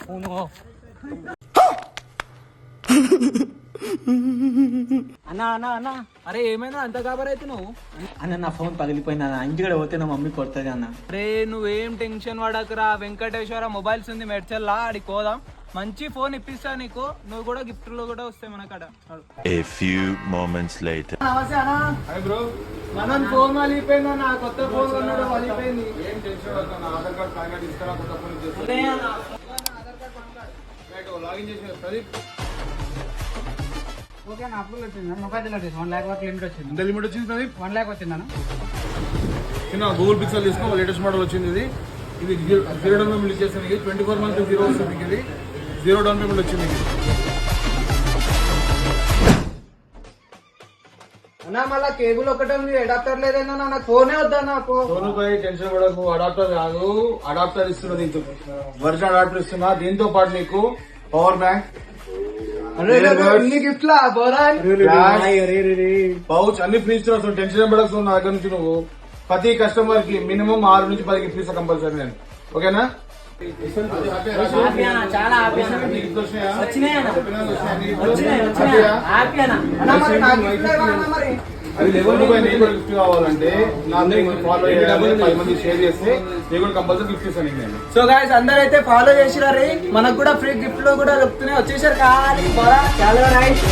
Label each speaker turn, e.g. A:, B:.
A: Phone అన్నా అన్నా అన్నా
B: అరే ఏమైనా అంత కాబరైతే నువ్వు?
A: అన్న నా ఫోన్ పగిలిపోయింది అన్న, ఇంటికి పోతే నా మమ్మీ కొడుతుంది అన్న.
B: అరే నువ్వేం టెన్షన్ పడకరా, వెంకటేశ్వర మొబైల్స్ ఉంది మెడ్చల్లా, ఆడికి పోదాం, మంచి ఫోన్ ఇప్పిస్తా నీకు, నువ్వు కూడా గిఫ్ట్ లో కూడా వస్తాయి మన కాడ.
C: A few moments later.
B: నమస్తే అన్న. మనం ఫోన్ వలిపోయింది అన్న, కొత్త ఫోన్ కొన్నాడు వలిపోయింది.
D: ఏం టెన్షన్ పడతాను, ఆధార్ కార్డ్ పాన్ కార్డ్ తీసుకురా, కొత్త ఫోన్ లాగిన్ చేసిన ప్రదీప్.
E: ఓకే అన్న, అప్రూవల్ వచ్చింది, మొబైల్ వచ్చింది, 1 lakh వరకు లిమిట్ వచ్చింది.
D: ఎంత లిమిట్ వచ్చింది ప్రదీప్?
E: 1 lakh వచ్చింది అన్న.
D: చిన్న గూగుల్ పిక్సెల్ తీసుకో, లేటెస్ట్ మోడల్ వచ్చింది ఇది. ఇది 0 డౌన్ పేమెంట్ ఇచ్చేస్తాను. ఇది 24 months 0 వస్తుంది. ఇది 0 డౌన్ పేమెంట్ వచ్చింది.
B: అన్న మళ్ళా కేబుల్ ఒకటే ఉంది, అడాప్టర్ లేదన్నా, నాకు ఫోనే వద్దన్నా.
D: ఫోన్పై టెన్షన్ పడకు, అడాప్టర్ కాదు, అడాప్టర్ ఇస్తున్నా, దీంతో వర్షన్ అడాప్టర్ ఇస్తున్నా. దీంతో పాటు నీకు పవర్ బ్యాంక్,
B: గిఫ్ట్ లా
D: పౌచ్ అన్ని ఫ్రీ ఇస్తున్నా. టెన్షన్ పడకు, నా దగ్గర నుంచి నువ్వు ప్రతి కస్టమర్ కి మినిమం 6 నుంచి 10 గిఫ్ట్ ఇస్తా కంపల్సరీ నేను. ఓకేనా?
A: చాలా
D: అది లెవెల్ నేను కూడా గిఫ్ట్ కావాలంటే నాకు ఫాలో చేయాలి, 10 మంది షేర్ చేస్తే నేను కూడా కంపల్సరీ గిఫ్ట్ ఇస్తాను నేను.
B: సో గైస్ అందరైతే ఫాలో చేసినారు, మనకు కూడా ఫ్రీ గిఫ్ట్ లో కూడా చెప్తూనే వచ్చేసారు. కానీ చాలా రైట్.